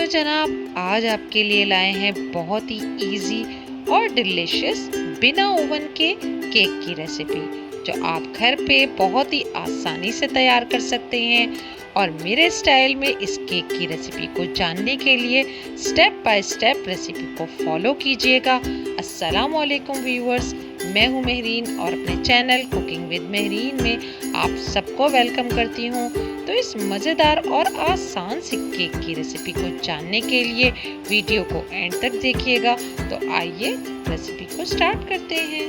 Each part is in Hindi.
जनाब, आज आपके लिए लाए हैं बहुत ही इजी और डिलीशियस बिना ओवन के केक की रेसिपी, जो आप घर पे बहुत ही आसानी से तैयार कर सकते हैं। और मेरे स्टाइल में इस केक की रेसिपी को जानने के लिए स्टेप बाय स्टेप रेसिपी को फॉलो कीजिएगा। अस्सलाम वालेकुम व्यूअर्स, मैं हूं मेहरीन और अपने चैनल कुकिंग विद मेहरीन में आप सबको वेलकम करती हूं। तो इस मज़ेदार और आसान सी केक की रेसिपी को जानने के लिए वीडियो को एंड तक देखिएगा। तो आइए रेसिपी को स्टार्ट करते हैं।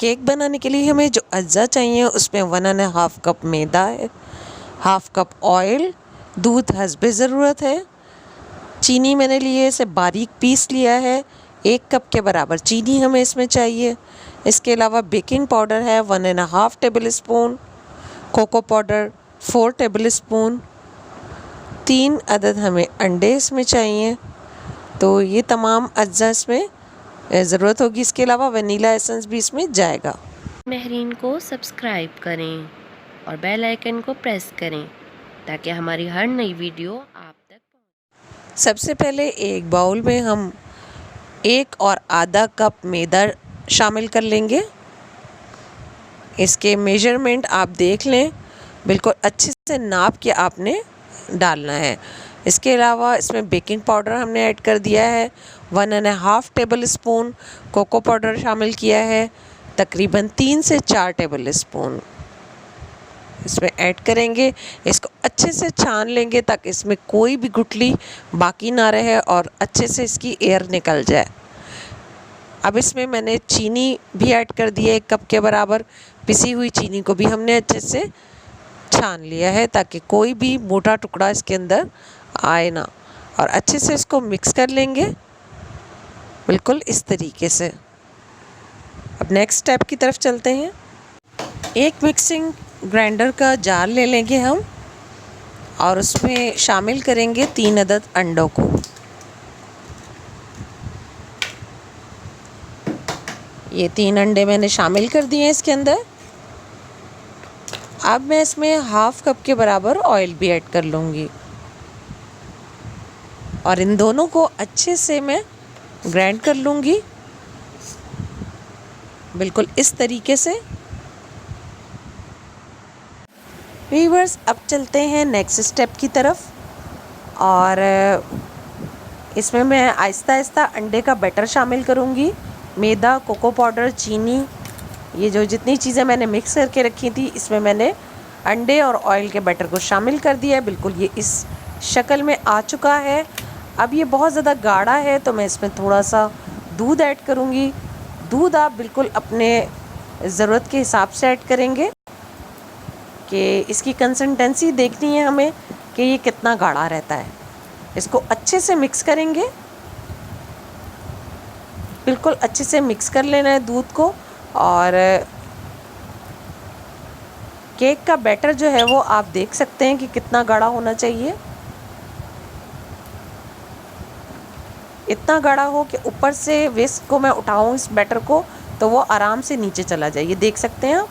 केक बनाने के लिए हमें जो अज्जा चाहिए उसमें 1.5 कप मैदा है, 1/2 कप ऑयल, दूध हस्बे ज़रूरत है, चीनी मैंने लिए इसे बारीक पीस लिया है, 1 कप के बराबर चीनी हमें इसमें चाहिए। इसके अलावा बेकिंग पाउडर है 1.5 table spoon, cocoa powder 4 table spoon, 3 अदद हमें अंडे इसमें चाहिए। तो ये तमाम अज्जा इसमें ज़रूरत होगी। इसके अलावा वनीला एसेंस भी इसमें जाएगा। मेहरीन को सब्सक्राइब करें और बेल आइकन को प्रेस करें ताकि हमारी हर नई वीडियो आप तक पहुंचे। सबसे पहले एक बाउल में हम 1 और आधा कप मैदा शामिल कर लेंगे। इसके मेजरमेंट आप देख लें, बिल्कुल अच्छे से नाप के आपने डालना है। इसके अलावा इसमें बेकिंग पाउडर हमने ऐड कर दिया है, 1.5 टेबल स्पून कोको पाउडर शामिल किया है, तकरीबन 3 से 4 टेबल स्पून इसमें ऐड करेंगे। इसको अच्छे से छान लेंगे ताकि इसमें कोई भी गुठली बाकी ना रहे और अच्छे से इसकी एयर निकल जाए। अब इसमें मैंने चीनी भी ऐड कर दी है, 1 कप के बराबर पिसी हुई चीनी को भी हमने अच्छे से छान लिया है ताकि कोई भी मोटा टुकड़ा इसके अंदर आए ना। और अच्छे से इसको मिक्स कर लेंगे बिल्कुल इस तरीके से। अब नेक्स्ट स्टेप की तरफ चलते हैं। एक मिक्सिंग ग्राइंडर का जार ले लेंगे हम और उसमें शामिल करेंगे 3 अदद अंडों को। ये 3 अंडे मैंने शामिल कर दिए हैं इसके अंदर। अब मैं इसमें 1/2 कप के बराबर ऑयल भी ऐड कर लूँगी और इन दोनों को अच्छे से मैं ग्राइंड कर लूँगी बिल्कुल इस तरीके से। व्यूअर्स, अब चलते हैं नेक्स्ट स्टेप की तरफ और इसमें मैं आहिस्ता आहिस्ता अंडे का बैटर शामिल करूँगी। मैदा, कोको पाउडर, चीनी, ये जो जितनी चीज़ें मैंने मिक्स करके रखी थी इसमें मैंने अंडे और ऑयल के बैटर को शामिल कर दिया है। बिल्कुल ये इस शक्ल में आ चुका है। अब ये बहुत ज़्यादा गाढ़ा है तो मैं इसमें थोड़ा सा दूध ऐड करूँगी। दूध आप बिल्कुल अपने ज़रूरत के हिसाब से ऐड करेंगे कि इसकी कंसिस्टेंसी देखनी है हमें कि ये कितना गाढ़ा रहता है। इसको अच्छे से मिक्स करेंगे, बिल्कुल अच्छे से मिक्स कर लेना है दूध को। और केक का बैटर जो है वो आप देख सकते हैं कि कितना गाढ़ा होना चाहिए। इतना गाढ़ा हो कि ऊपर से विस्क को मैं उठाऊं इस बैटर को तो वो आराम से नीचे चला जाए। ये देख सकते हैं आप,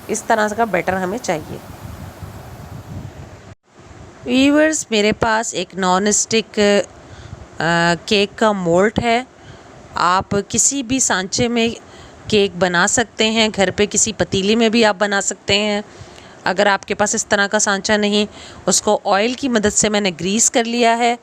इस तरह का बैटर हमें चाहिए। व्यूअर्स, मेरे पास एक नॉन स्टिक केक का मोल्ड है। आप किसी भी सांचे में केक बना सकते हैं, घर पे किसी पतीले में भी आप बना सकते हैं। अगर आपके पास इस तरह का सांचा नहीं, उसको ऑयल की मदद से मैंने ग्रीस कर लिया है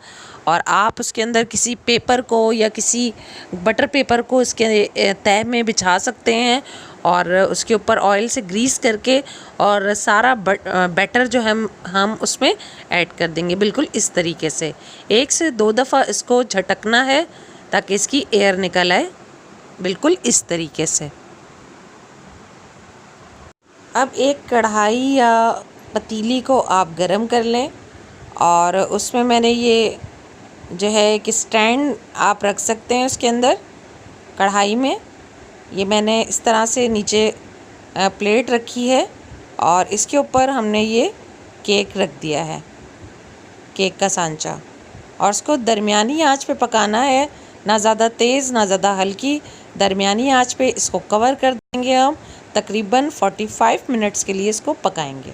और आप उसके अंदर किसी पेपर को या किसी बटर पेपर को इसके तह में बिछा सकते हैं और उसके ऊपर ऑयल से ग्रीस करके और सारा बैटर जो हम उसमें ऐड कर देंगे बिल्कुल इस तरीके से। 1 से 2 दफ़ा इसको झटकना है ताकि इसकी एयर निकल आए, बिल्कुल इस तरीके से। अब एक कढ़ाई या पतीली को आप गरम कर लें और उसमें मैंने ये जो है एक स्टैंड आप रख सकते हैं उसके अंदर कढ़ाई में। ये मैंने इस तरह से नीचे प्लेट रखी है और इसके ऊपर हमने ये केक रख दिया है, केक का सांचा। और इसको दरमियानी आंच पे पकाना है, ना ज़्यादा तेज़ ना ज़्यादा हल्की, दरमियानी आंच पे इसको कवर कर देंगे। हम तकरीबन 45 मिनट्स के लिए इसको पकाएंगे।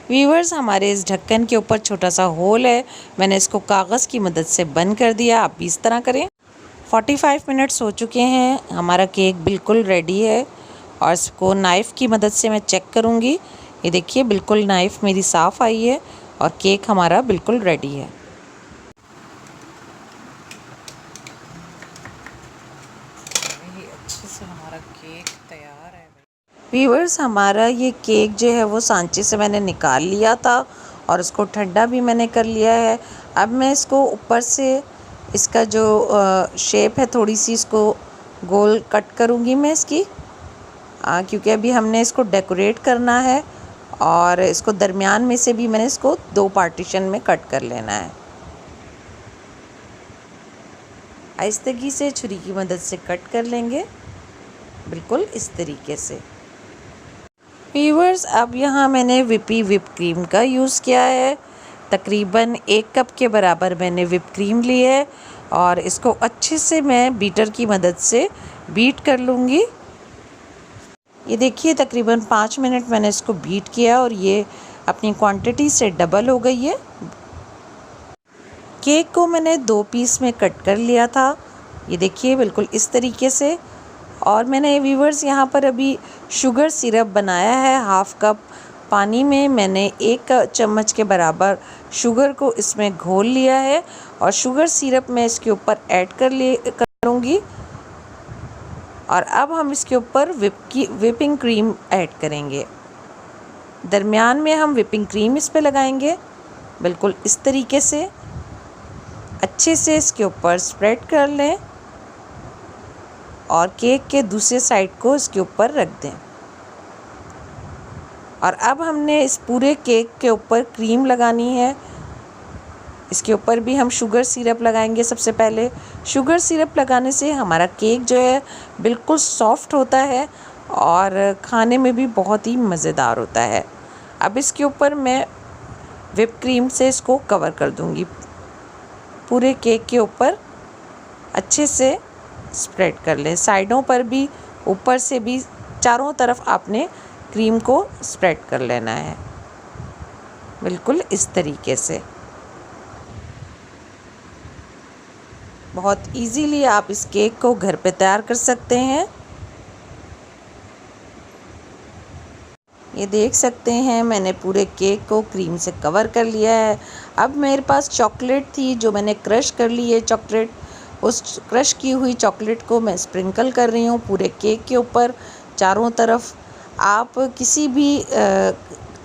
व्यूअर्स, हमारे इस ढक्कन के ऊपर छोटा सा होल है, मैंने इसको कागज़ की मदद से बंद कर दिया। आप भी इस तरह करें। 45 मिनट्स हो चुके हैं, हमारा केक बिल्कुल रेडी है। और इसको नाइफ़ की मदद से मैं चेक करूँगी। ये देखिए, बिल्कुल नाइफ़ मेरी साफ़ आई है और केक हमारा बिल्कुल रेडी है। अच्छे से हमारा केक तैयार है। व्यूअर्स, हमारा ये केक जो है वो सांचे से मैंने निकाल लिया था और उसको ठंडा भी मैंने कर लिया है। अब मैं इसको ऊपर से इसका जो शेप है, थोड़ी सी इसको गोल कट करूँगी मैं इसकी, क्योंकि अभी हमने इसको डेकोरेट करना है। और इसको दरमियान में से भी मैंने इसको 2 पार्टीशन में कट कर लेना है। आहिस्तगी से छुरी की मदद से कट कर लेंगे, बिल्कुल इस तरीके से। व्यूअर्स, अब यहाँ मैंने विप क्रीम का यूज़ किया है। तकरीबन 1 कप के बराबर मैंने विप क्रीम ली है और इसको अच्छे से मैं बीटर की मदद से बीट कर लूँगी। ये देखिए, तकरीबन 5 मिनट मैंने इसको बीट किया और ये अपनी क्वांटिटी से डबल हो गई है। केक को मैंने 2 पीस में कट कर लिया था, ये देखिए बिल्कुल इस तरीके से। और मैंने व्यूअर्स यहाँ पर अभी शुगर सिरप बनाया है। 1/2 कप पानी में मैंने 1 चम्मच के बराबर शुगर को इसमें घोल लिया है और शुगर सिरप मैं इसके ऊपर ऐड करूँगी। और अब हम इसके ऊपर विपिंग क्रीम ऐड करेंगे। दरमियान में हम विपिंग क्रीम इस पे लगाएंगे, बिल्कुल इस तरीके से। अच्छे से इसके ऊपर स्प्रेड कर लें और केक के दूसरे साइड को इसके ऊपर रख दें। और अब हमने इस पूरे केक के ऊपर क्रीम लगानी है। इसके ऊपर भी हम शुगर सिरप लगाएंगे। सबसे पहले शुगर सिरप लगाने से हमारा केक जो है बिल्कुल सॉफ्ट होता है और खाने में भी बहुत ही मज़ेदार होता है। अब इसके ऊपर मैं विप क्रीम से इसको कवर कर दूंगी। पूरे केक के ऊपर अच्छे से स्प्रेड कर लें, साइडों पर भी, ऊपर से भी, चारों तरफ आपने क्रीम को स्प्रेड कर लेना है, बिल्कुल इस तरीके से। बहुत इजीली आप इस केक को घर पे तैयार कर सकते हैं। ये देख सकते हैं, मैंने पूरे केक को क्रीम से कवर कर लिया है। अब मेरे पास चॉकलेट थी जो मैंने क्रश कर ली है चॉकलेट। उस क्रश की हुई चॉकलेट को मैं स्प्रिंकल कर रही हूँ पूरे केक के ऊपर चारों तरफ। आप किसी भी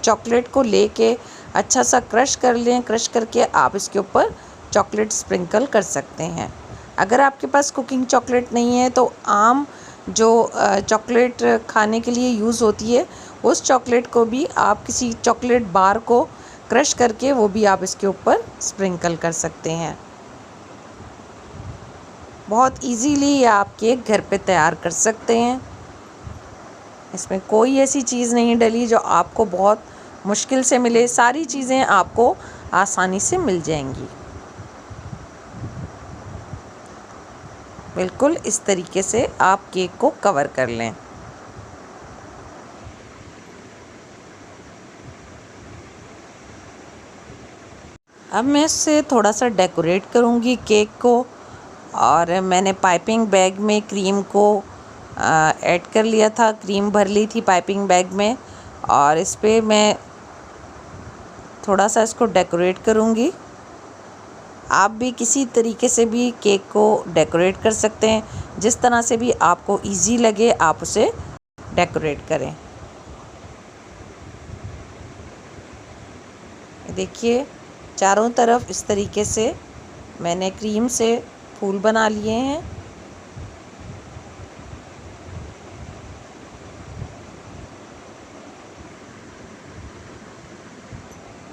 चॉकलेट को लेके अच्छा सा क्रश कर लें। क्रश करके आप इसके ऊपर चॉकलेट स्प्रिंकल कर सकते हैं। अगर आपके पास कुकिंग चॉकलेट नहीं है तो आम जो चॉकलेट खाने के लिए यूज़ होती है, उस चॉकलेट को भी आप किसी चॉकलेट बार को क्रश करके वो भी आप इसके ऊपर स्प्रिंकल कर सकते हैं। बहुत इजीली आप केक घर पे तैयार कर सकते हैं। इसमें कोई ऐसी चीज़ नहीं डली जो आपको बहुत मुश्किल से मिले, सारी चीज़ें आपको आसानी से मिल जाएंगी। बिल्कुल इस तरीके से आप केक को कवर कर लें। अब मैं इससे थोड़ा सा डेकोरेट करूँगी केक को। और मैंने पाइपिंग बैग में क्रीम को ऐड कर लिया था, क्रीम भर ली थी पाइपिंग बैग में और इस पे मैं थोड़ा सा इसको डेकोरेट करूँगी। आप भी किसी तरीके से भी केक को डेकोरेट कर सकते हैं, जिस तरह से भी आपको इजी लगे आप उसे डेकोरेट करें। देखिए, चारों तरफ इस तरीके से मैंने क्रीम से फूल बना लिए हैं।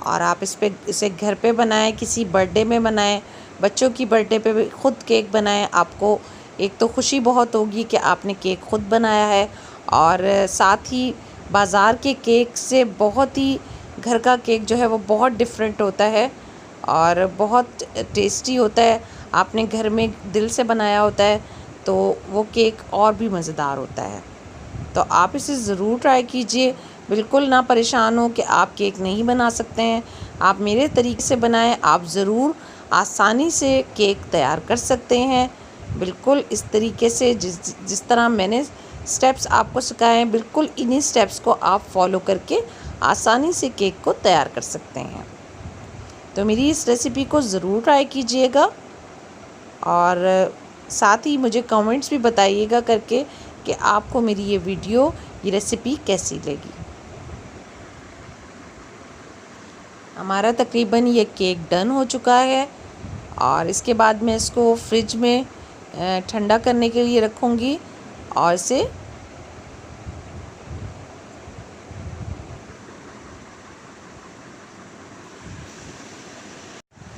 और आप इसे घर पे बनाएं, किसी बर्थडे में बनाएं, बच्चों की बर्थडे पे भी ख़ुद केक बनाएं। आपको एक तो खुशी बहुत होगी कि आपने केक ख़ुद बनाया है और साथ ही बाज़ार के केक से बहुत ही घर का केक जो है वो बहुत डिफरेंट होता है और बहुत टेस्टी होता है। आपने घर में दिल से बनाया होता है तो वो केक और भी मज़ेदार होता है। तो आप इसे ज़रूर ट्राई कीजिए। बिल्कुल ना परेशान हो कि आप केक नहीं बना सकते हैं, आप मेरे तरीके से बनाएं। आप ज़रूर आसानी से केक तैयार कर सकते हैं, बिल्कुल इस तरीके से जिस तरह मैंने स्टेप्स आपको सिखाए हैं, बिल्कुल इन्हीं स्टेप्स को आप फॉलो करके आसानी से केक को तैयार कर सकते हैं। तो मेरी इस रेसिपी को ज़रूर ट्राई कीजिएगा और साथ ही मुझे कमेंट्स भी बताइएगा करके कि आपको मेरी ये वीडियो, ये रेसिपी कैसी लगी। हमारा तकरीबन ये केक डन हो चुका है और इसके बाद मैं इसको फ्रिज में ठंडा करने के लिए रखूँगी और इसे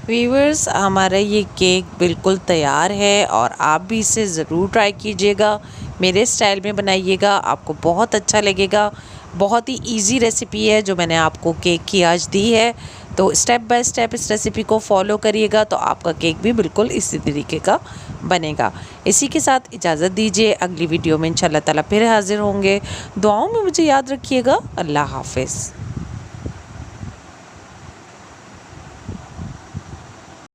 व्यूअर्स, हमारा ये केक बिल्कुल तैयार है और आप भी इसे ज़रूर ट्राई कीजिएगा। मेरे स्टाइल में बनाइएगा, आपको बहुत अच्छा लगेगा। बहुत ही इजी रेसिपी है जो मैंने आपको केक की आज दी है। तो स्टेप बाय स्टेप इस रेसिपी को फॉलो करिएगा तो आपका केक भी बिल्कुल इसी तरीके का बनेगा। इसी के साथ इजाज़त दीजिए, अगली वीडियो में इंशाल्लाह ताला फिर हाज़िर होंगे। दुआओं में मुझे याद रखिएगा। अल्लाह हाफ़िज़।